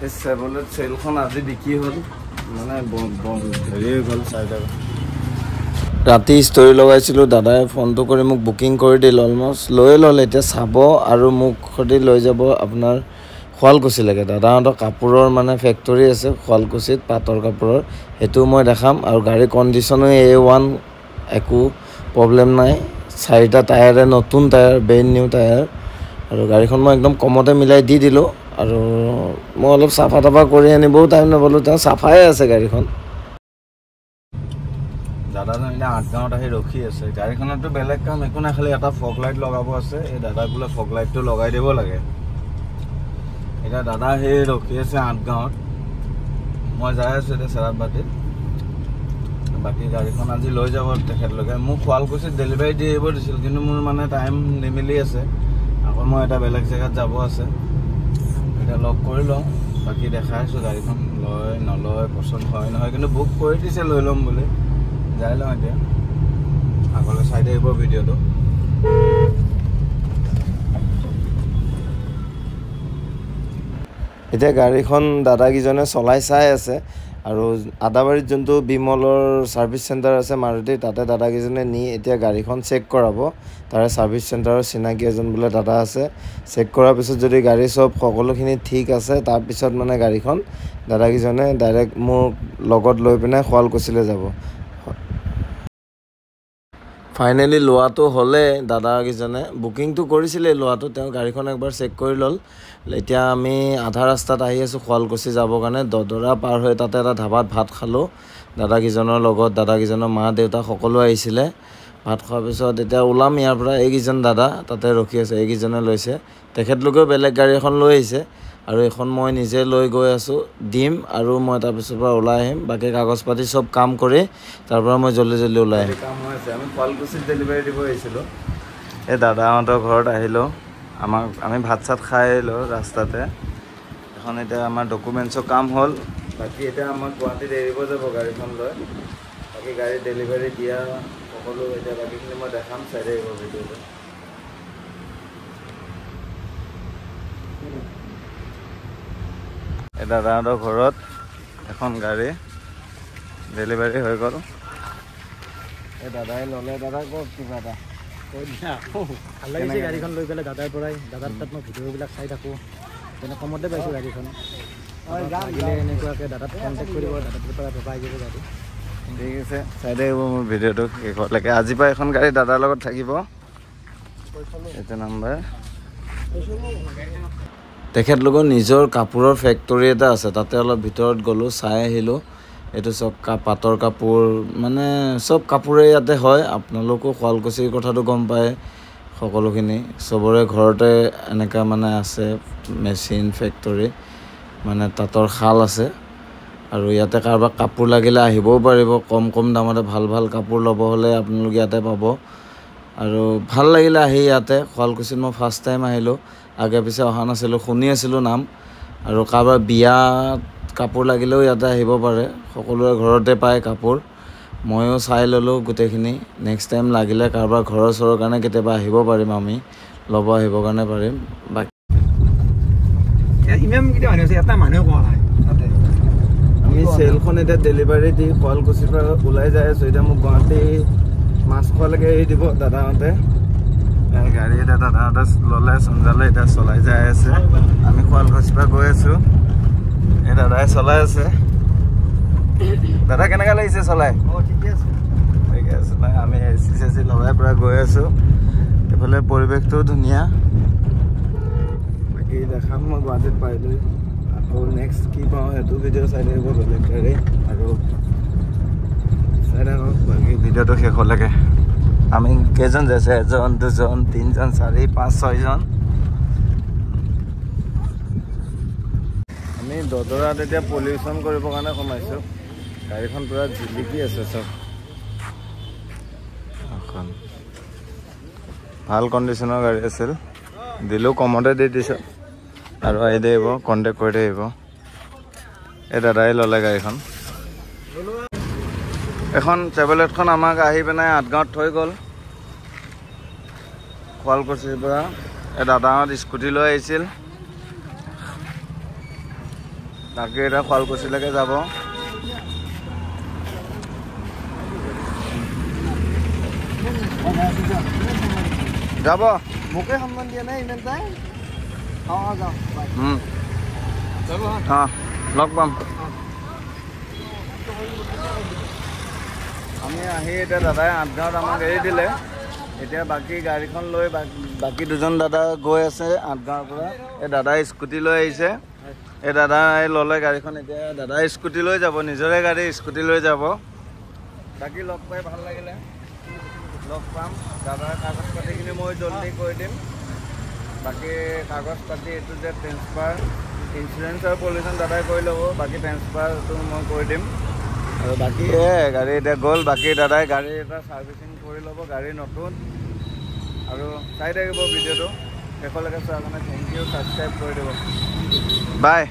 এই চেভলেট চেলখন আজি বিক্ৰী হ'ল মানে হেৰি হৈ গ'ল 4 টকা ৰাতি ষ্টৰি লগাইছিলোঁ দাদাই ফোনটো কৰি মোক বুকিং কৰি দিল অলমষ্ট লৈ ল'লে এতিয়া চাব আৰু মোক সৈতে লৈ যাব আপোনাৰ শুৱালকুছিলৈকে দাদাহঁতৰ কাপোৰৰ মানে ফেক্টৰী আছে শুৱালকুছিত পাটৰ কাপোৰৰ সেইটো মই দেখাম আৰু গাড়ী কণ্ডিশ্যনো A1 একো প্ৰব্লেম নাই 4টা টায়াৰে নতুন টায়াৰ ব্ৰেণ্ড নিউ টায়াৰ আৰু গাড়ীখন মই একদম কমতে মিলাই দি দিলোঁ আৰু মই অলপ চাফা তাফা কৰি আনিবও টাইম নাপালোঁ তেওঁ চাফাই আছে গাড়ীখন দাদাজন এতিয়া 8 গাঁৱত আহি ৰখি আছে গাড়ীখনতো বেলেগ কাম একো নাই খালি এটা ফগ লাইট লগাব আছে এই দাদাক বোলে ফগ লাইটটো লগাই দিব লাগে এটা দাদা হে ৰখি আছে 8 গাঁৱত মই যাই আছো এতিয়া চেৰাবাটিত বাকি গাড়ীখন আজি লৈ যাব তেখেতলৈকে মোক শুৱালকুছিত ডেলিভাৰী দি আহিব দিছিল কিন্তু মোৰ মানে টাইম নিমিলি আছে আকৌ মই এটা বেলেগ জেগাত যাব আছে এটা লক কৰি লওঁ বাকি দেখাইছো গাড়ীখন লয় নলয় পছন্দ হয় নহয় কিন্তু বুক কৰি দিছে লৈ ল'ম বুলি যাই লওঁ এতিয়া আগলৈ চাই দিব ভিডিঅ'টো এতিয়া গাড়ীখন দাদাকিজনে চলাই চাই আছে আৰু আদাবাৰীত যোনটো বিমলৰ সাৰ্ভিস চেণ্টাৰ আছে মাৰুতি তাতে দাদাকিজনে নি এতিয়া গাড়ীখন চেক কৰাব তাৰে সাৰ্ভিস চেণ্টাৰৰ চিনাকি এজন বোলে দাদা আছে চেক কৰাৰ পিছত যদি গাড়ী সব সকলোখিনি ঠিক আছে তাৰ পিছত মানে গাড়ীখন দাদাকিজনে ডাইৰেক্ট মোৰ লগত লৈ পিনে শুৱালকুছিলৈ যাব ফাইনালি লোৱাটো হলে দাদাকিজনে বুকিংটো কৰিছিলে লোৱাটো তেওঁ গাড়ীখন একবাৰ চেক কৰি লল এতিয়া আমি আধা ৰাস্তাত আহি আছো শুৱালকুছি যাবৰ কাৰণে দদৰা পাৰ হৈ তাতে এটা ধাবাত ভাত খালো দাদাকিজনৰ লগত দাদাকিজনৰ মা দেউতা সকলো আহিছিলে ভাত খোৱাৰ পিছত এতিয়া ওলাম ইয়াৰ পৰা এইকিজন দাদা তাতে ৰখি আছে এইকিজনে লৈছে তেখেতলোকেও বেলেগ গাড়ী এখন লৈ আহিছে আৰু এখন মই নিজে লৈ গৈ আছো ডিম আৰু মই তাৰ পিছৰ পৰা ওলাই আহিম বাকি কাগজ পাতি সব কাম কৰি তাৰ পৰা মই জলদি জলদি ওলাই আহিম কাম হৈ আছে আমি শুৱালকুছিত ডেলিভাৰী দিব আহিছিলো এই দাদাহঁতৰ ঘৰত আহিলো আমি ভাত চাত খাই আহিলো ৰাস্তাতে এখন এতিয়া আমাৰ ডকুমেন্টছৰ কাম হ'ল বাকি এতিয়া আমাক গুৱাহাটীত এৰিব যাব গাড়ীখন লৈ বাকি গাড়ী ডেলিভাৰী দিয়া সকলো এতিয়া বাকিখিনি মই দেখাম চাই আহিব ভিডিঅ'টো এই দাদাহঁতৰ ঘৰত এখন গাড়ী ডেলিভাৰী হৈ গ'ল এই দাদাই ল'লে দাদা ক'ত কিবা এটা ভাল লাগিছে গাড়ীখন লৈ পেলাই দাদাৰ পৰাই দাদাৰ তাত মই ভিডিঅ'বিলাক চাই থাকোঁ তেনে কমতে পাইছোঁ গাড়ীখন লাগিলে এনেকুৱাকৈ দাদাক কণ্টেক্ট কৰিব দাদাৰ পৰা পাই যাব গাড়ী ঠিক আছে চাই থাকিব মোৰ ভিডিঅ'টো শেষলৈকে আজিৰ পৰা এখন গাড়ী দাদাৰ লগত থাকিব এইটো নাম্বাৰ তেখেতলোকৰ নিজৰ কাপোৰৰ ফেক্টৰী এটা আছে তাতে অলপ ভিতৰত গ'লোঁ চাই আহিলোঁ এইটো সব পাটৰ কাপোৰ মানে সব কাপোৰে ইয়াতে হয় আপোনালোকো শুৱালকুছিৰ কথাটো গম পায় সকলোখিনি সবৰে ঘৰতে এনেকা মানে আছে মেচিন ফেক্টৰী মানে তাঁতৰ শাল আছে আৰু ইয়াতে কাৰোবাক কাপোৰ লাগিলে আহিবও পাৰিব কম দামতে ভাল কাপোৰ ল'ব হ'লে আপোনালোক ইয়াতে পাব আৰু ভাল লাগিলে আহি ইয়াতে শুৱালকুছিত মই ফাৰ্ষ্ট টাইম আহিলোঁ আগে পিছে অহা নাছিলোঁ শুনি আছিলোঁ নাম আৰু কাৰোবাৰ বিয়াত কাপোৰ লাগিলেও ইয়াতে আহিব পাৰে সকলোৰে ঘৰতে পায় কাপোৰ ময়ো চাই ল'লোঁ গোটেইখিনি নেক্সট টাইম লাগিলে কাৰোবাৰ ঘৰৰ চৰৰ কাৰণে কেতিয়াবা আহিব পাৰিম আমি ল'ব আহিবৰ কাৰণে পাৰিম বাকি ইমান কেতিয়া মানুহ আছে এটা মানুহ কোৱা নাই তাতে আমি চেলখন এতিয়া ডেলিভাৰী দি শুৱালকুছিৰ পৰা ওলাই যাই আছোঁ এতিয়া মোক গুৱাহাটী মাছখোৱালৈকে এৰি দিব দাদাহঁতে গাড়ী এটা দাদাহঁতে ল'লে চঞ্জালে এতিয়া চলাই যাই আছে আমি শুৱালকুছিৰ পৰা গৈ আছোঁ এই দাদাই চলাই আছে দাদা কেনেকুৱা লাগিছে চলাই ঠিকে আছে নাই আমি এচি লগাই পৰা গৈ আছোঁ এইফালে পৰিৱেশটোও ধুনীয়া বাকী দেখাম মই গুৱাহাটীত পাৰিলোঁ আকৌ নেক্সট কি পাওঁ সেইটো ভিডিঅ' চাই থাকিব বেলেগ গাড়ী আৰু চাই থাকক বাকী ভিডিঅ'টো শেষলৈকে আমি কেইজন যাইছে 1 2 3 4 5 6 জন আমি দদৰাত এতিয়া পলিউশ্যন কৰিবৰ কাৰণে সোমাইছোঁ গাড়ীখন পুৰা জিলিকি আছে চব এখন ভাল কণ্ডিশ্যনৰ গাড়ী আছিল দিলেও কমতে দি দিছোঁ আৰু আহি দিব কণ্টেক্ট কৰি থাকিব এই দাদাই ল'লে গাড়ীখন এখন ট্ৰেভেলেটখন আমাক আহি পিনে 8 গাঁৱত থৈ গ'ল শুৱালকুছিৰ পৰা এই দাদাহঁত স্কুটি লৈ আহিছিল বাকী এটা শুৱালকুছিলৈকে যাব। যাব মোকে সন্মান দিয়া নাই ইমান তাই। যাওঁ লগ পাম। আমি আহি এতিয়া দাদাই 8 গাঁৱত আমাক এৰি দিলে। এতিয়া বাকী গাড়ীখন লৈ বাকী দুজন দাদা গৈ আছে 8 গাঁৱৰ পৰা। এই দাদাই স্কুটি লৈ আহিছে। এই দাদাই ল'লে গাড়ীখন। এতিয়া দাদাই স্কুটি লৈ যাব, নিজৰে গাড়ী স্কুটি লৈ যাব। বাকী লগ পাই ভাল লাগিলে, লগ পাম। দাদাৰ কাগজ পাতিখিনি মই জলদি কৰি দিম। বাকী কাগজ পাতি এইটো যে ট্ৰেন্সফাৰ, ইঞ্চুৰেঞ্চ আৰু পলিউশ্যন দাদাই কৰি ল'ব। বাকী ট্ৰেন্সফাৰটো মই কৰি দিম। আৰু বাকী গাড়ী এতিয়া গ'ল। বাকী দাদাই গাড়ী এটা ছাৰ্ভিচিং কৰি ল'ব, গাড়ী নতুন। আৰু চাই থাকিব ভিডিঅ'টো শেষলৈকে চোৱাৰ কাৰণে থেংক ইউ। ছাবস্ক্ৰাইব কৰি দিব। বাই।